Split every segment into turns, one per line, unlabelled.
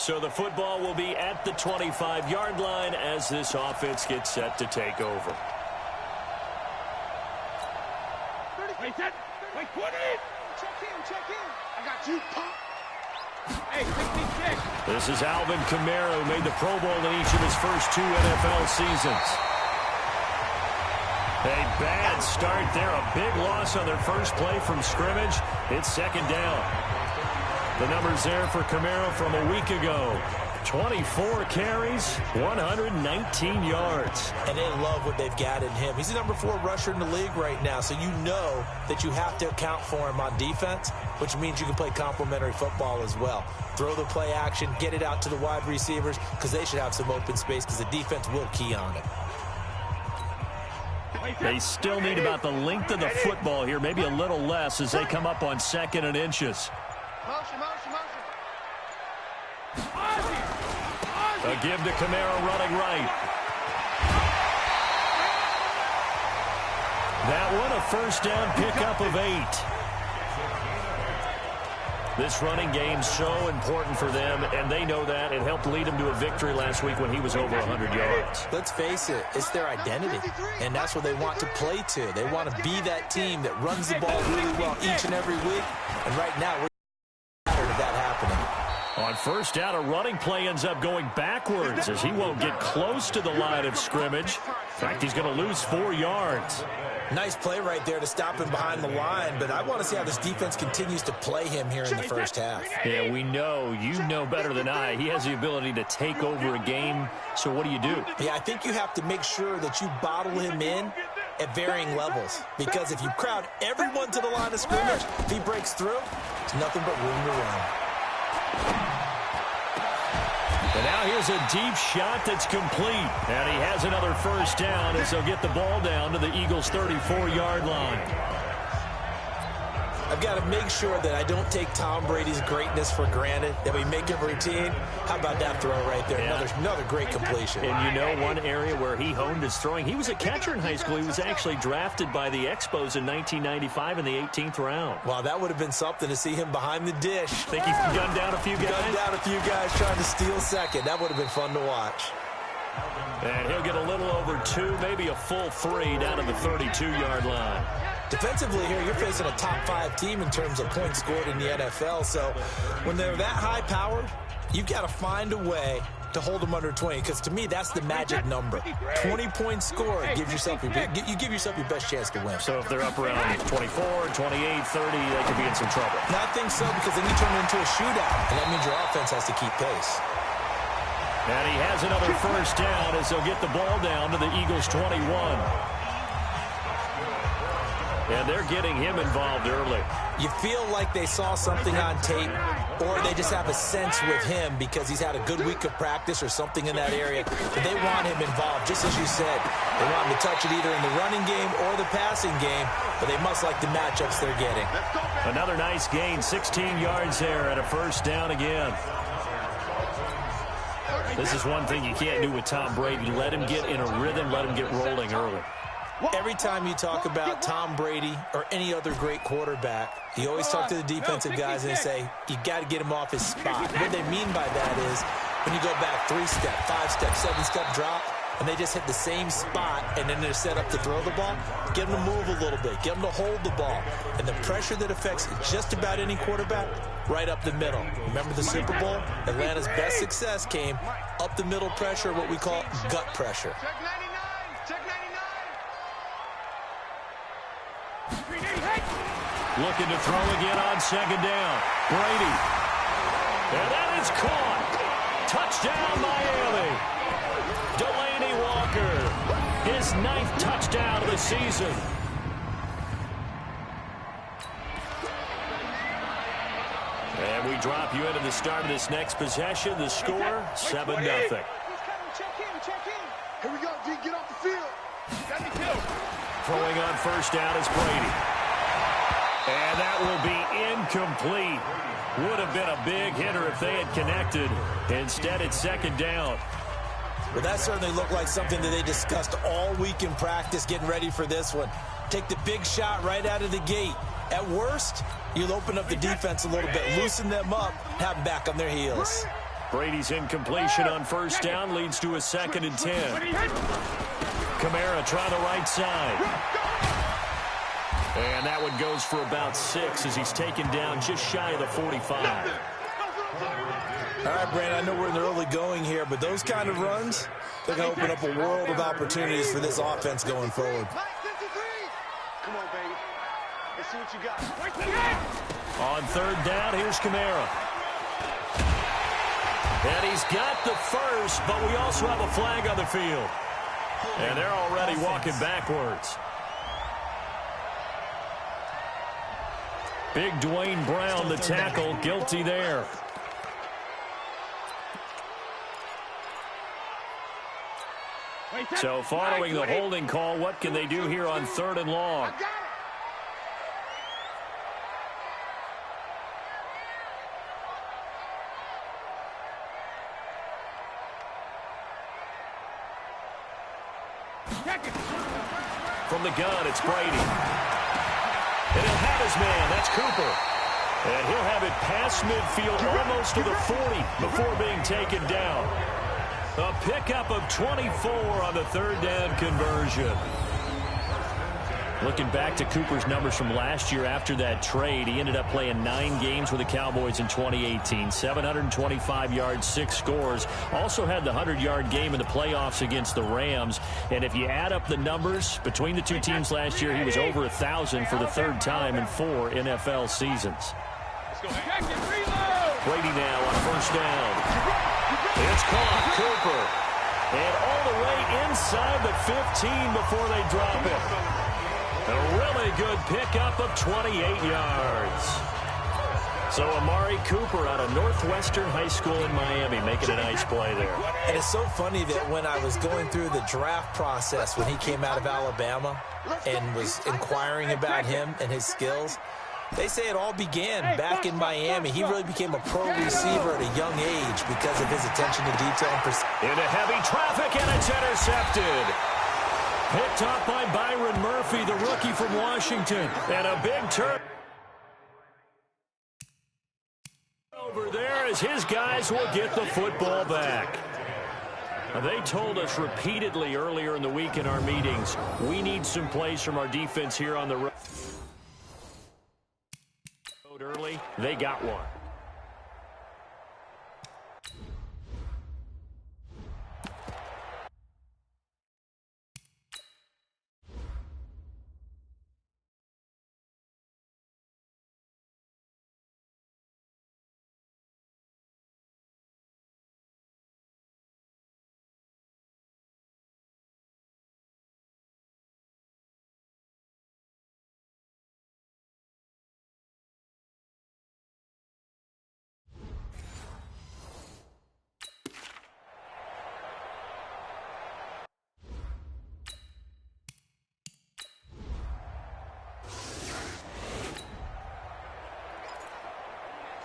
So the football will be at the 25-yard line as this offense gets set to take over.
Wait, 20. Check in. I got you, pump. Hey, pick.
This is Alvin Kamara, who made the Pro Bowl in each of his first 2 NFL seasons. A bad start there. A big loss on their first play from scrimmage. It's second down. The numbers there for Kamara from a week ago. 24 carries, 119 yards.
And they love what they've got in him. He's the number 4 rusher in the league right now, so you know that you have to account for him on defense, which means you can play complementary football as well. Throw the play action, get it out to the wide receivers, because they should have some open space, because the defense will key on it.
They still need about the length of the football here, maybe a little less as they come up on 2nd and inches.
Motion.
A give to Kamara running right. That one a first down pickup of 8. This running game so important for them, and they know that. It helped lead them to a victory last week when he was over 100 yards.
Let's face it, it's their identity, and that's what they want to play to. They want to be that team that runs the ball really well each and every week, and right now we're tired of that happening.
On first down, a running play ends up going backwards as he won't get close to the line of scrimmage. In fact, he's going to lose 4 yards.
Nice play right there to stop him behind the line, but I want to see how this defense continues to play him here in the first half.
Yeah, we know. You know better than I. He has the ability to take over a game, so what do you do?
Yeah, I think you have to make sure that you bottle him in at varying levels, because if you crowd everyone to the line of scrimmage, if he breaks through, it's nothing but room to run.
And now here's a deep shot that's complete. And he has another first down as they'll get the ball down to the Eagles' 34-yard line.
I've got to make sure that I don't take Tom Brady's greatness for granted, that we make him routine. How about that throw right there?
Yeah.
Another great completion.
And you know one area where he honed his throwing, he was a catcher in high school. He was actually drafted by the Expos in 1995 in the 18th round.
Wow, that would have been something to see him behind the dish.
Think he gunned down a few guys?
Gunned down a few guys trying to steal second. That would have been fun to watch.
And he'll get a little over 2, maybe a full 3 down to the 32-yard line.
Defensively here, you're facing a top-5 team in terms of points scored in the NFL. So when they're that high-powered, you've got to find a way to hold them under 20, because to me, that's the magic number. 20 points scored, you give yourself your best chance to win.
So if they're up around 24, 28, 30, they could be in some trouble.
And I think so, because then you turn it into a shootout, and that means your offense has to keep pace.
And he has another first down as they'll get the ball down to the Eagles' 21. And they're getting him involved early.
You feel like they saw something on tape, or they just have a sense with him because he's had a good week of practice or something in that area. But they want him involved, just as you said. They want him to touch it either in the running game or the passing game, but they must like the matchups they're getting.
Another nice gain, 16 yards there and a first down again. This is one thing you can't do with Tom Brady. Let him get in a rhythm, let him get rolling early.
Every time you talk about Tom Brady or any other great quarterback, you always talk to the defensive guys and they say, you got to get him off his spot. What they mean by that is when you go back 3-step, 5-step, 7-step drop, and they just hit the same spot, and then they're set up to throw the ball, get them to move a little bit, get them to hold the ball. And the pressure that affects just about any quarterback, right up the middle. Remember the Super Bowl? Atlanta's best success came up the middle pressure, what we call gut pressure.
Looking to throw again on second down. Brady. And that is caught. Touchdown, Miami. Delaney Walker. His 9th touchdown of the season. And we drop you into the start of this next possession. The score, 7-0.
Check in. Here we go, D. Get off the field. Got me killed.
Throwing on first down is Brady. And that will be incomplete. Would have been a big hitter if they had connected. Instead, it's second down.
Well, that certainly looked like something that they discussed all week in practice getting ready for this one. Take the big shot right out of the gate. At worst, you'll open up the defense a little bit, loosen them up, have them back on their heels.
Brady's incompletion on first down leads to a 2nd and 10. Kamara try the right side. And that one goes for about 6 as he's taken down just shy of the 45.
All right, Brandon, I know we're in the early going here, but those kind of runs, they're going to open up a world of opportunities for this offense going forward.
Come on, baby. Let's see what you got.
On 3rd down, here's Kamara. And he's got the first, but we also have a flag on the field. And they're already walking backwards. Big Dwayne Brown, the tackle, guilty there. So following the holding call, what can they do here on 3rd and long? From the gun, it's Brady. And he'll have his man. That's Cooper. And he'll have it past midfield almost to the 40 before being taken down. A pickup of 24 on the 3rd down conversion. Looking back to Cooper's numbers from last year after that trade, he ended up playing 9 games with the Cowboys in 2018. 725 yards, 6 scores. Also had the 100-yard game in the playoffs against the Rams. And if you add up the numbers between the two teams last year, he was over 1,000 for the 3rd time in 4 NFL seasons. Brady now on first down. It's caught, Cooper. And all the way inside the 15 before they drop it. A really good pickup of 28 yards. So Amari Cooper out of Northwestern High School in Miami making a nice play there.
And it's so funny that when I was going through the draft process when he came out of Alabama and was inquiring about him and his skills, they say it all began back in Miami. He really became a pro receiver at a young age because of his attention to detail.
Into heavy traffic, and it's intercepted. Picked up by Byron Murphy, the rookie from Washington. And a big turn over there as his guys will get the football back. They told us repeatedly earlier in the week in our meetings, we need some plays from our defense here on the road. Early, they got one.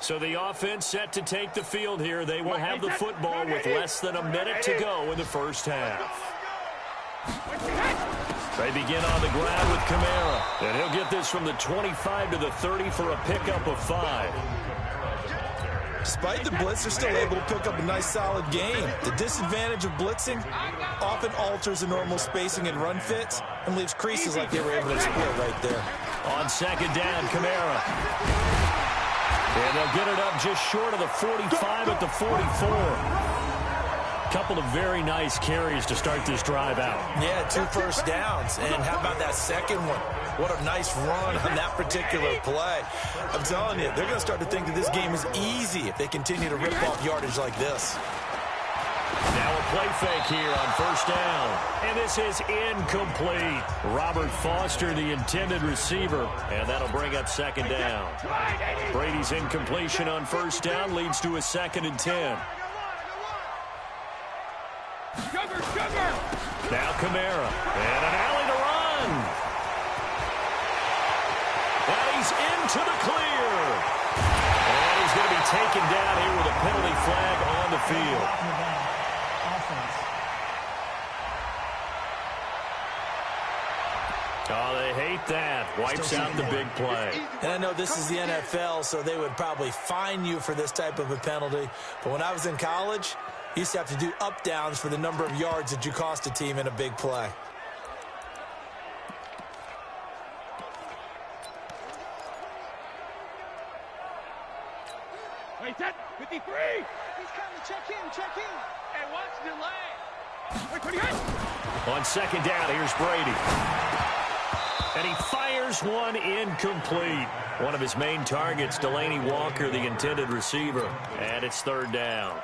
So the offense set to take the field here. They will have the football with less than a minute to go in the first half. They begin on the ground with Kamara. And he'll get this from the 25 to the 30 for a pickup of 5.
Despite the blitz, they're still able to pick up a nice, solid game. The disadvantage of blitzing often alters the normal spacing and run fits and leaves creases like they were able to exploit right there.
On 2nd down, Kamara. And they'll get it up just short of the 45 at the 44. Couple of very nice carries to start this drive out.
Yeah, 2 first downs. And how about that second one? What a nice run on that particular play. I'm telling you, they're going to start to think that this game is easy if they continue to rip off yardage like this.
Now a play fake here on first down. And this is incomplete. Robert Foster, the intended receiver. And that'll bring up 2nd down. Brady's incompletion on first down leads to a 2nd and 10. Now Kamara. And an alley to run. And he's into the clear. And he's going to be taken down here with a penalty flag on the field. Oh, they hate that. Wipes out the big play.
And I know this is the NFL, so they would probably fine you for this type of a penalty. But when I was in college, you used to have to do up-downs for the number of yards that you cost a team in a big play.
Wait, that 53.
He's coming. Check in.
And watch delay. Wait, 28.
On second down, here's Brady. And he fires one incomplete. One of his main targets, Delaney Walker, the intended receiver. And it's third down.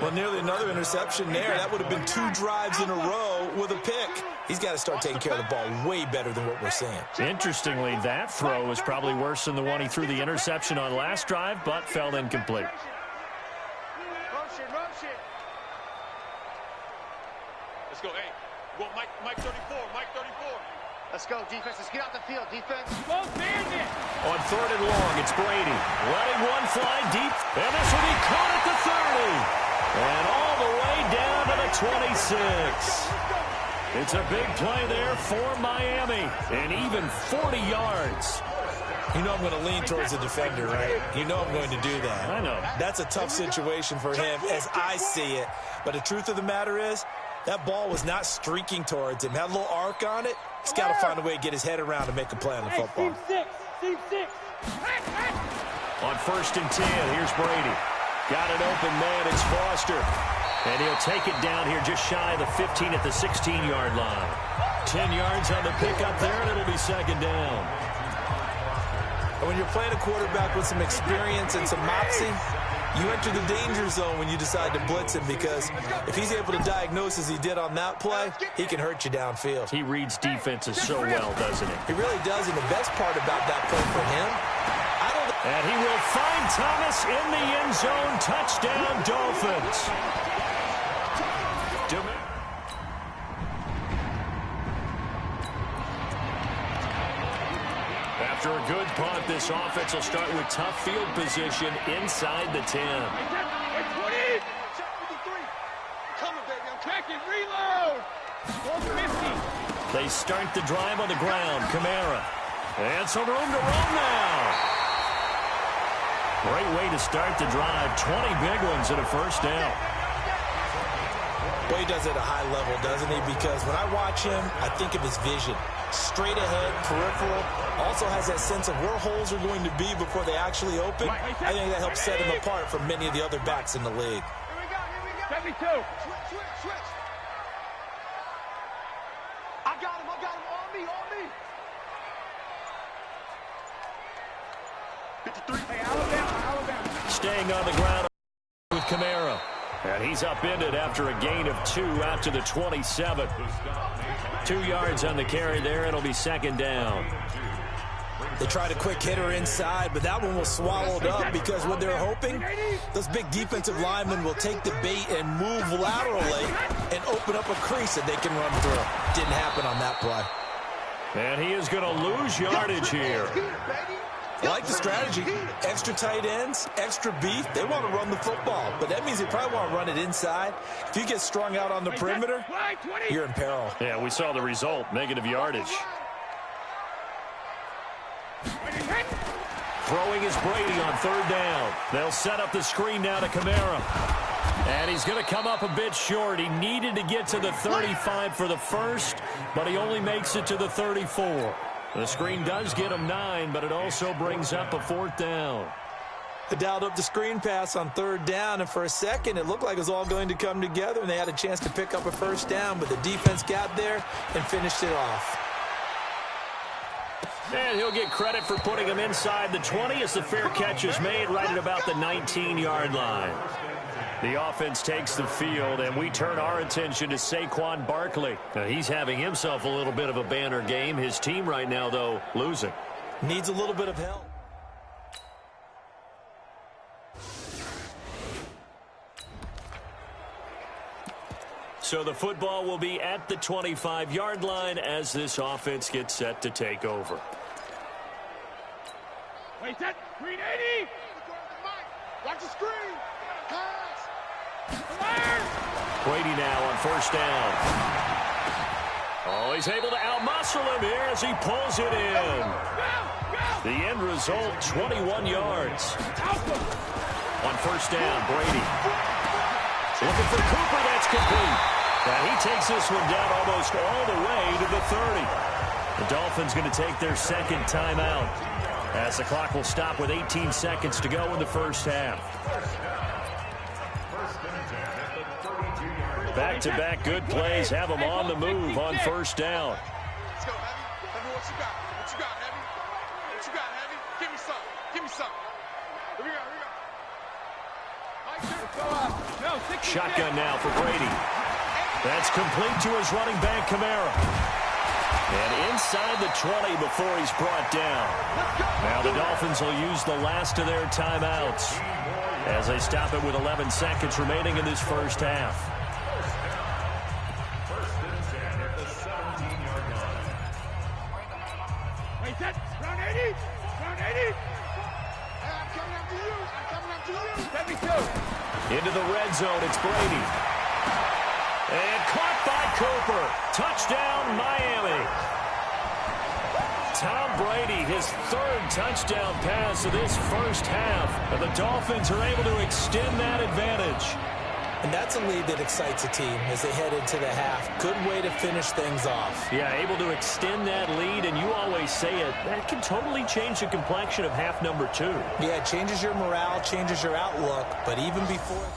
Well, nearly another interception there. That would have been 2 drives in a row with a pick. He's got to start taking care of the ball way better than what we're seeing.
Interestingly, that throw was probably worse than the one he threw the interception on last drive, but fell incomplete.
Motion.
Let's go, hey. Go, Mike 34.
Let's go, defense. Let's get out the field, defense.
Both bandit.
On third and long, it's Brady. Letting one fly deep. And this will be caught at the 30. And all the way down to the 26. It's a big play there for Miami. And even 40 yards.
You know I'm going to lean towards the defender, right? You know I'm going to do that.
I know.
That's a tough situation for him as I see it. But the truth of the matter is, that ball was not streaking towards him. Had a little arc on it. He's got to find a way to get his head around and make a play on the football.
Team six.
On first and 10, here's Brady. Got an open man, it's Foster. And he'll take it down here just shy of the 15 at the 16-yard line. 10 yards on the pickup there, and it'll be second down.
And when you're playing a quarterback with some experience and some moxie, you enter the danger zone when you decide to blitz him, because if he's able to diagnose as he did on that play, he can hurt you downfield.
He reads defenses so well, doesn't he?
He really does, and the best part about that play for him,
and he will find Thomas in the end zone. Touchdown, Dolphins. After a good punt, this offense will start with tough field position inside the 10. They start the drive on the ground. Kamara. And some room to run now. Great way to start the drive. 20 big ones and a first down.
Well, he does it at a high level, doesn't he? Because when I watch him, I think of his vision. Straight ahead, peripheral. Also has that sense of where holes are going to be before they actually open. I think that helps set him apart from many of the other backs in the league.
Here we go.
72.
Switch. I got him. On me. 53.
Hey, Alabama.
Staying on the ground with Kamara. And he's upended after a gain of 2 out to the 27. 2 yards on the carry there. It'll be second down.
They tried a quick hitter inside, but that one was swallowed up because what they're hoping, those big defensive linemen will take the bait and move laterally and open up a crease that they can run through. Didn't happen on that play.
And he is going to lose yardage here.
I like the strategy. Extra tight ends, extra beef. They want to run the football, but that means they probably want to run it inside. If you get strung out on the perimeter, you're in peril.
Yeah, we saw the result, negative yardage. Throwing is Brady on third down. They'll set up the screen now to Kamara. And he's going to come up a bit short. He needed to get to the 35 for the first, but he only makes it to the 34. The screen does get him 9, but it also brings up a fourth down.
They dialed up the screen pass on third down, and for a second it looked like it was all going to come together, and they had a chance to pick up a first down, but the defense got there and finished it off.
And he'll get credit for putting him inside the 20 as the fair catch is made right at about the 19-yard line. The offense takes the field, and we turn our attention to Saquon Barkley. Now, he's having himself a little bit of a banner game. His team right now, though, losing.
Needs a little bit of help.
So the football will be at the 25-yard line as this offense gets set to take over.
Wait, that 380.
Watch the screen. Pass.
Brady now on first down. Oh, he's able to outmuscle him here as he pulls it in. The end result, 21 yards. On first down, Brady. Looking for Cooper, that's complete. And he takes this one down almost all the way to the 30. The Dolphins going to take their second timeout as the clock will stop with 18 seconds to go in the first half. Back-to-back good plays have them on the move on first down.
Let's go, Heavy. Heavy, what you got? What you got, Heavy? What you got, Heavy? Give me some. Give me some. Here we go.
Shotgun now for Brady. That's complete to his running back, Kamara. And inside the 20 before he's brought down. Now the Dolphins will use the last of their timeouts as they stop it with 11 seconds remaining in this first half.
Round 80. Round 80. I'm coming after you. I'm coming after you. Let me go.
Into the red zone, it's Brady. And caught by Cooper. Touchdown, Miami. Tom Brady, his third touchdown pass of this first half. And the Dolphins are able to extend that advantage.
And that's a lead that excites a team as they head into the half. Good way to finish things off.
Yeah, able to extend that lead, and you always say it, that can totally change the complexion of half number 2.
Yeah, it changes your morale, changes your outlook, but even before...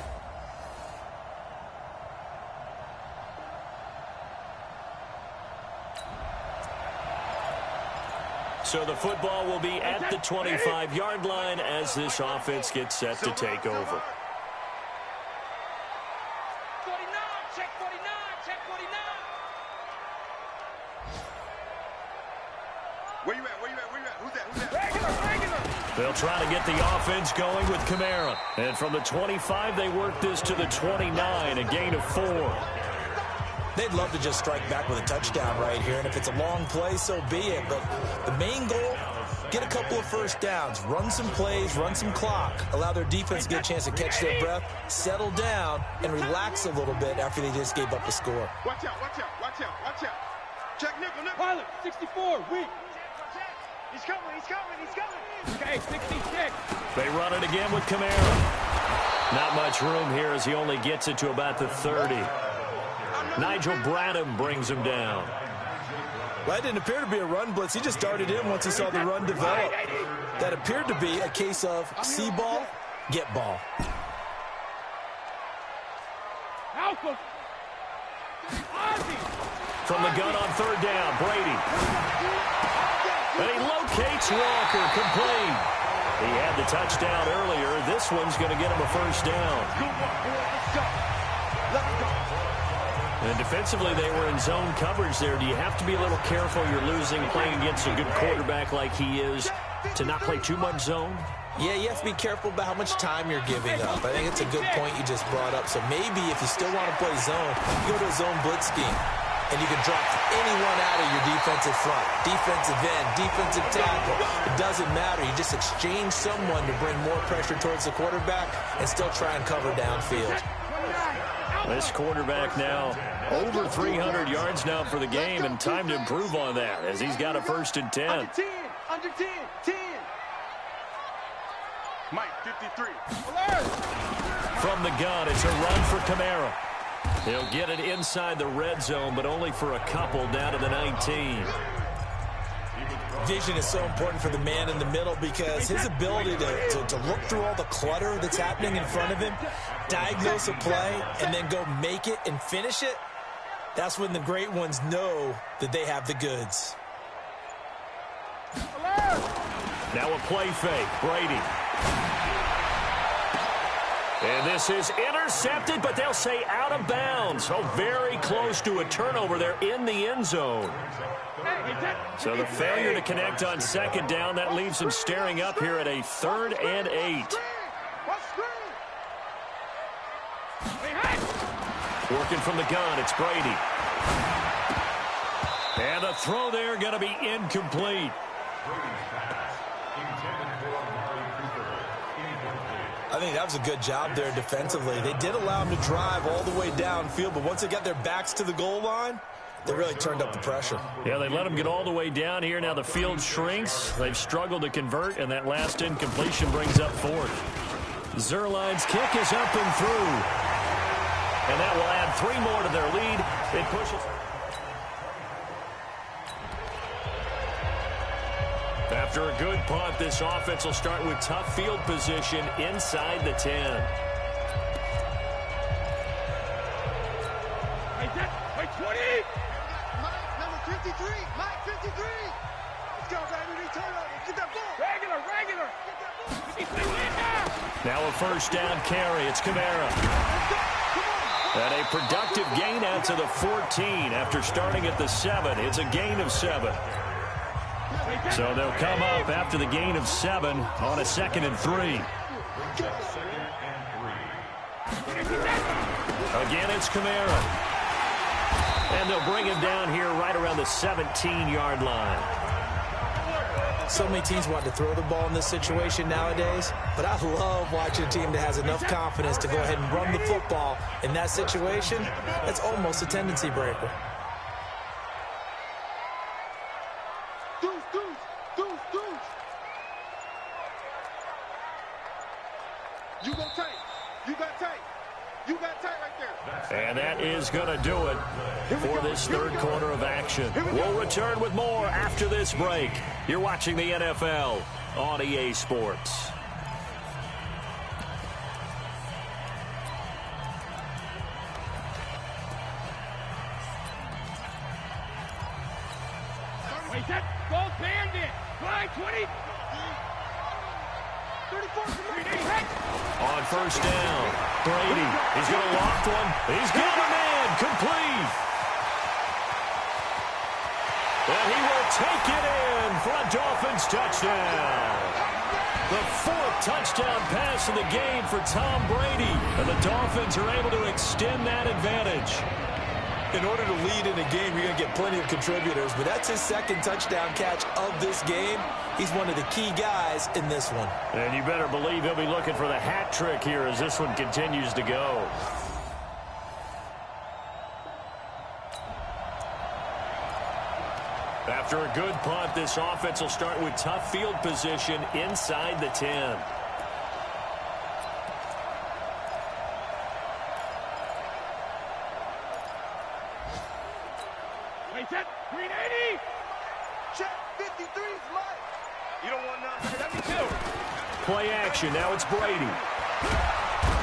So the football will be at the 25-yard line as this offense gets set to take over.
Where you at? Where you at? Where you at? Who's that? Regular.
They'll try to get the offense going with Kamara. And from the 25, they work this to the 29, a gain of 4.
They'd love to just strike back with a touchdown right here, and if it's a long play, so be it. But the main goal, get a couple of first downs, run some plays, run some clock, allow their defense to get a chance to catch their breath, settle down, and relax a little bit after they just gave up the score.
Watch out, watch out, watch out, watch out. Check nickel, nickel. Pilot, 64, weak. He's coming, he's coming, he's coming. Okay, 66.
They run it again with Kamara. Not much room here as he only gets it to about the 30. Nigel Bradham brings him down.
Well, that didn't appear to be a run blitz. He just darted in once he saw the run develop. That appeared to be a case of see ball, get ball.
Alpha.
From the gun on third down, Brady. And he locates Walker, complete. He had the touchdown earlier. This one's going to get him a first down. And defensively, they were in zone coverage there. Do you have to be a little careful? You're losing, playing against a good quarterback like he is, to not play too much zone?
Yeah, you have to be careful about how much time you're giving up. I think it's a good point you just brought up. So maybe if you still want to play zone, you go to a zone blitz scheme. And you can drop anyone out of your defensive front, defensive end, defensive tackle. It doesn't matter. You just exchange someone to bring more pressure towards the quarterback and still try and cover downfield.
This quarterback now over 300 yards now for the game, and time to improve on that as he's got a first and 10.
Under 10, under 10, 10. Mike, 53. Alert.
From the gun, it's a run for Kamara. He'll get it inside the red zone, but only for a couple down to the 19.
Vision is so important for the man in the middle because his ability to look through all the clutter that's happening in front of him, diagnose a play, and then go make it and finish it, that's when the great ones know that they have the goods.
Now a play fake, Brady. And this is intercepted, but they'll say out of bounds. So very close to a turnover there in the end zone. So the failure to connect on second down, that leaves him staring up here at a 3rd and 8. Working from the gun, it's Brady. And the throw there going to be incomplete.
I think that was a good job there defensively. They did allow him to drive all the way downfield, but once they got their backs to the goal line, They really turned up the pressure.
Yeah, they let them get all the way down here. Now the field shrinks. They've struggled to convert, and that last incompletion brings up fourth. Zerline's kick is up and through. And that will add 3 more to their lead. It pushes. After a good punt, this offense will start with tough field position inside the 10.
Wait, 20!
Mike, number 53. Mike, 53. Let's go, baby. Return over. Get that ball.
Regular! Get that ball.
Now a first down carry. It's Kamara. And a productive gain out to the 14 after starting at the 7. It's a gain of 7. So they'll come up after the gain of 7 on a 2nd and 3. Again, it's Kamara. And they'll bring him down here right around the 17-yard line.
So many teams want to throw the ball in this situation nowadays, but I love watching a team that has enough confidence to go ahead and run the football in that situation. That's almost a tendency breaker.
You go tight. You got tight. You got tight right there.
And that is going to do it for this third quarter of action. We'll return with more after this break. You're watching the NFL on EA Sports.
Wait, that ball bandit. Fly 20. 34.
On first down, Brady. He's going to loft one. He's got a man. Complete. And he will take it in for a Dolphins touchdown. The 4th touchdown pass of the game for Tom Brady. And the Dolphins are able to extend that advantage.
In order to lead in a game, you're going to get plenty of contributors, but that's his 2nd touchdown catch of this game. He's one of the key guys in this one.
And you better believe he'll be looking for the hat trick here as this one continues to go. After a good punt, this offense will start with tough field position inside the 10.
Wait, that green 80.
Check 53's Mike. You don't want nothing.
Let me too.
Play action. Now it's Brady.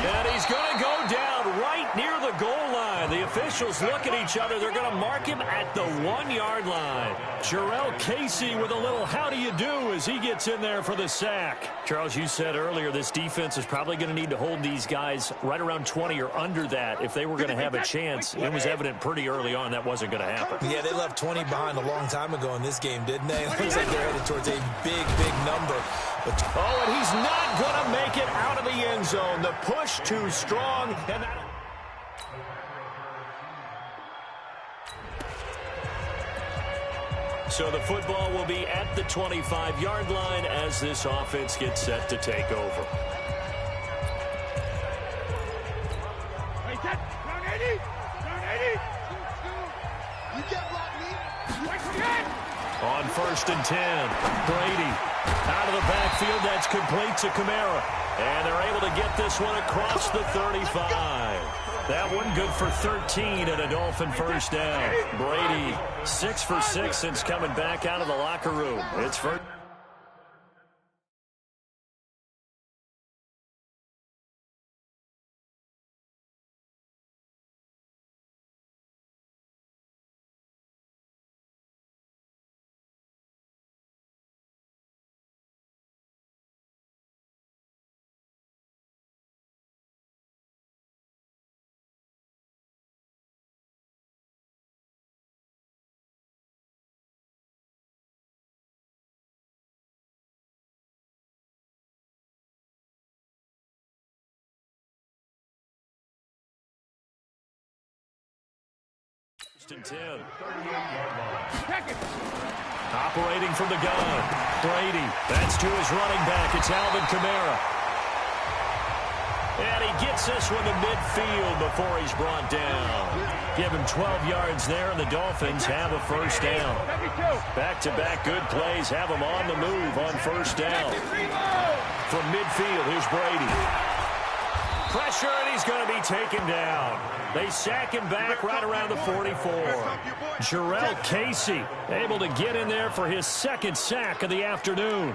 And he's going to go down right near the goal line. The officials look at each other. They're going to mark him at the 1-yard line. Jarrell Casey with a little how do you do as he gets in there for the sack. Charles, you said earlier this defense is probably going to need to hold these guys right around 20 or under that if they were going to have a chance. It was evident pretty early on that wasn't going to happen.
Yeah, they left 20 behind a long time ago in this game, didn't they? It looks like they're headed towards a big number.
Oh, and he's not going to make it out of the end zone. The push too strong. And that... So the football will be at the 25-yard line as this offense gets set to take over.
Wait, that down 80. Down 80.
You get blocked, me.
Wait, forget.
On 1st and 10, Brady out of the backfield. That's complete to Kamara. And they're able to get this one across the 35. That one good for 13 and a Dolphin first down. Brady 6 for 6 since coming back out of the locker room. It's first. And 10. Operating from the gun. Brady. That's to his running back. It's Alvin Kamara. And he gets this one to midfield before he's brought down. Give him 12 yards there, and the Dolphins have a first down. Back-to-back good plays have him on the move on first down. From midfield, here's Brady. Pressure, and he's going to be taken down. They sack him back right around the 44. Jarrell Casey able to get in there for his second sack of the afternoon.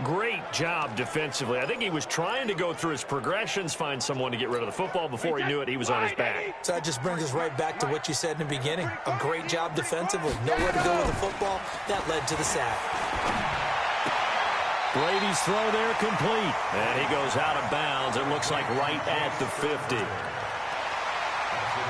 Great job defensively. I think he was trying to go through his progressions, find someone to get rid of the football. Before he knew it, he was on his back.
So that just brings us right back to what you said in the beginning. A great job defensively. Nowhere to go with the football. That led to the sack.
Brady's throw there complete. And he goes out of bounds. It looks like right at the 50.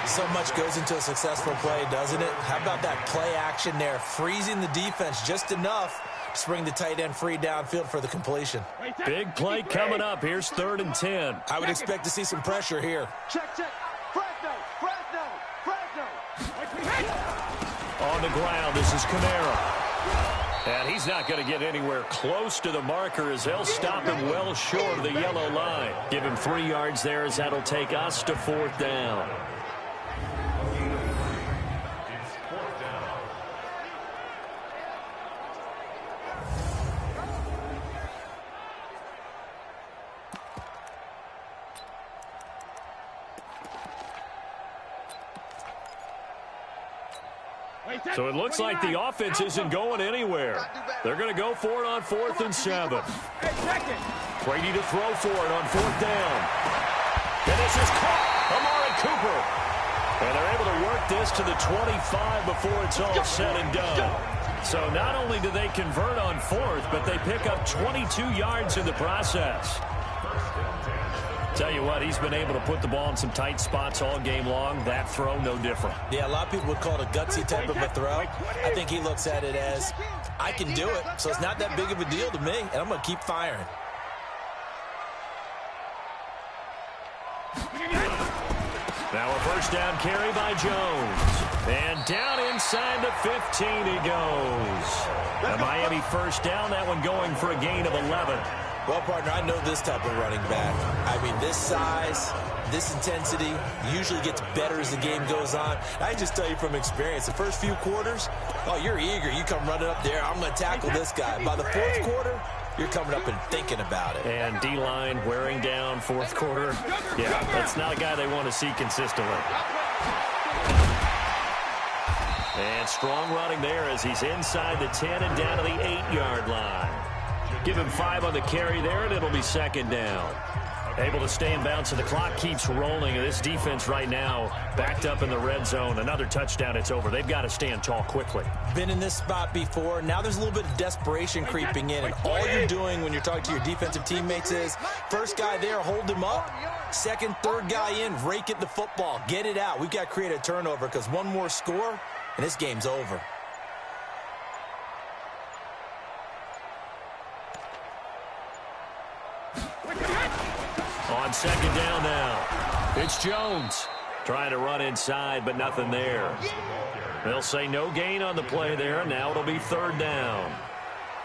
So much goes into a successful play, doesn't it? How about that play action there? Freezing the defense just enough to bring the tight end free downfield for the completion.
Big play coming up. Here's 3rd and 10.
I would expect to see some pressure here.
Check. Fresno.
On the ground, this is Kamara. And he's not going to get anywhere close to the marker as they'll stop him well short of the yellow line. Give him 3 yards there as that'll take us to 4th down. So it looks like the offense isn't going anywhere. They're going to go for it on 4th and 7. Brady to throw for it on 4th down. And this is caught. Amari Cooper. And they're able to work this to the 25 before it's all said and done. So not only do they convert on 4th, but they pick up 22 yards in the process. Tell you what, he's been able to put the ball in some tight spots all game long. That throw, no different.
Yeah, a lot of people would call it a gutsy type of a throw. I think he looks at it as, I can do it, so it's not that big of a deal to me, and I'm going to keep firing.
Now a first down carry by Jones. And down inside the 15 he goes. The Miami first down, that one going for a gain of 11.
Well, partner, I know this type of running back. I mean, this size, this intensity usually gets better as the game goes on. I just tell you from experience, the first few quarters, oh, you're eager. You come running up there, I'm going to tackle this guy. By the 4th quarter, you're coming up and thinking about it.
And D-line wearing down 4th quarter. Yeah, that's not a guy they want to see consistently. And strong running there as he's inside the 10 and down to the 8-yard line. Give him 5 on the carry there, and it'll be 2nd down. Able to stay in bounds, so the clock keeps rolling. And this defense right now backed up in the red zone. Another touchdown, it's over. They've got to stand tall quickly.
Been in this spot before. Now there's a little bit of desperation creeping in. And all you're doing when you're talking to your defensive teammates is, first guy there, hold him up. Second, third guy in, rake at the football. Get it out. We've got to create a turnover because one more score, and this game's over.
On 2nd down now, it's Jones trying to run inside, but nothing there. They'll say no gain on the play there. Now it'll be 3rd down.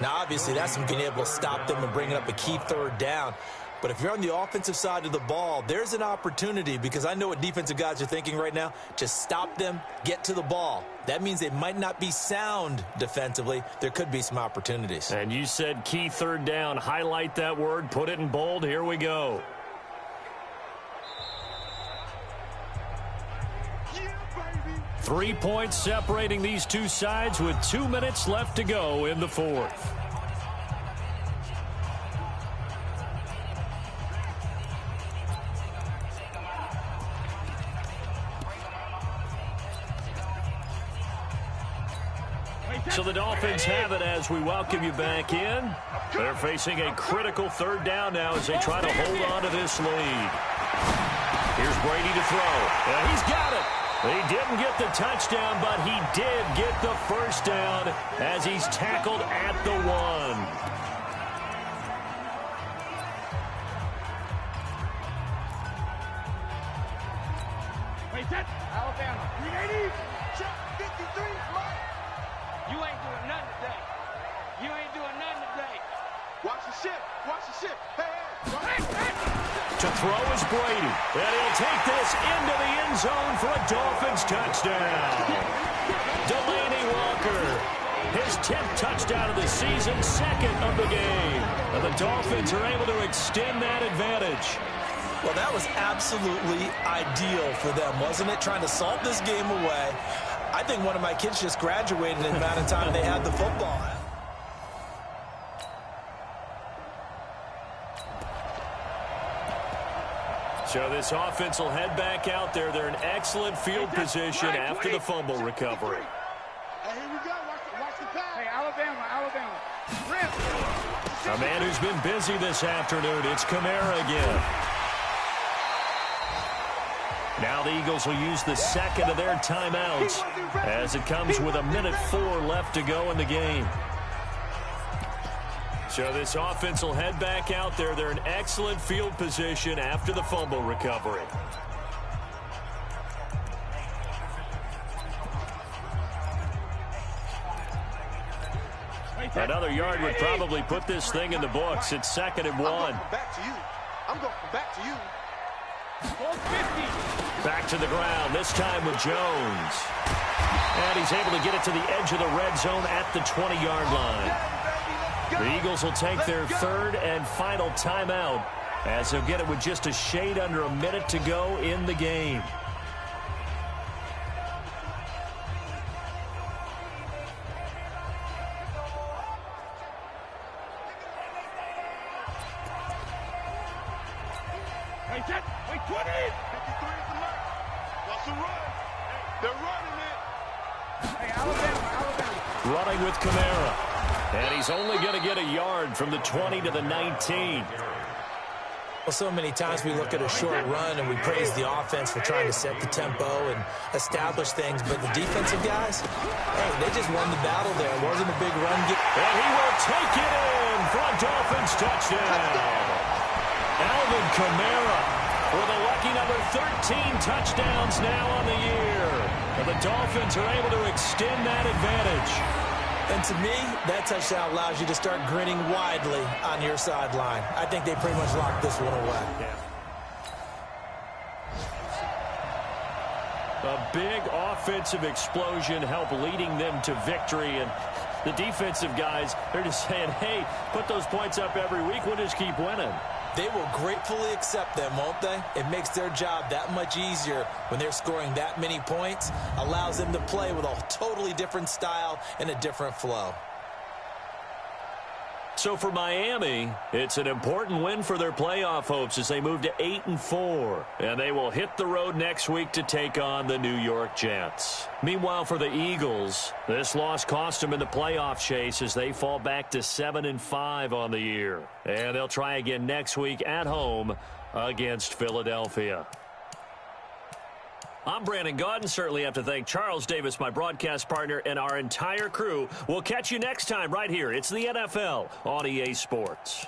Now, obviously, that's them being able to stop them and bringing up a key 3rd down. But if you're on the offensive side of the ball, there's an opportunity because I know what defensive guys are thinking right now. Just stop them, get to the ball. That means they might not be sound defensively. There could be some opportunities.
And you said key 3rd down. Highlight that word. Put it in bold. Here we go. 3 points separating these two sides with 2 minutes left to go in the 4th. So the Dolphins have it as we welcome you back in. They're facing a critical 3rd down now as they try to hold on to this lead. Here's Brady to throw. And he's got it. He didn't get the touchdown, but he did get the first down as he's tackled at the 1.
Wait, that Alabama. 380.
Check 53, Mike.
You ain't doing nothing today. You ain't doing nothing today.
Watch the ship. Watch the ship. Hey, hey.
Hey, hey.
To throw is Brady. And he'll take this into the end zone for a Dolphins touchdown. Delaney Walker. His 10th touchdown of the season, second of the game. And the Dolphins are able to extend that advantage.
Well, that was absolutely ideal for them, wasn't it? Trying to salt this game away. I think one of my kids just graduated in the amount of time they had the football.
So this offense will head back out there. They're in excellent field position after the fumble recovery.
Hey, here we go. Watch the pass.
Hey, Alabama. Rip.
A man who's been busy this afternoon. It's Kamara again. Now the Eagles will use the second of their timeouts as it comes with 1:04 left to go in the game. So this offense will head back out there. They're in excellent field position after the fumble recovery. Another yard would probably put this thing in the books. It's 2nd and 1.
I'm going back to you.
Back to the ground, this time with Jones. And he's able to get it to the edge of the red zone at the 20-yard line. The Eagles will take their 3rd and final timeout as they'll get it with just a shade under a minute to go in the game.
Hey, 20! 53
is the mark. Watch the run. They're running it.
Hey, Alabama.
Running with Kamara. And he's only going to get a yard from the 20 to the 19.
Well, so many times we look at a short run and we praise the offense for trying to set the tempo and establish things, but the defensive guys, hey, they just won the battle there. It wasn't a big run.
And he will take it in for a Dolphins touchdown. Alvin Kamara with a lucky number 13 touchdowns now on the year. And the Dolphins are able to extend that advantage.
And to me, that touchdown allows you to start grinning widely on your sideline. I think they pretty much locked this one away.
Yeah. A big offensive explosion helped leading them to victory. And the defensive guys, they're just saying, hey, put those points up every week. We'll just keep winning.
They will gratefully accept them, won't they? It makes their job that much easier when they're scoring that many points. Allows them to play with a totally different style and a different flow.
So for Miami, it's an important win for their playoff hopes as they move to 8-4. And they will hit the road next week to take on the New York Jets. Meanwhile, for the Eagles, this loss cost them in the playoff chase as they fall back to 7-5 on the year. And they'll try again next week at home against Philadelphia. I'm Brandon Gaudin. Certainly have to thank Charles Davis, my broadcast partner, and our entire crew. We'll catch you next time right here. It's the NFL on EA Sports.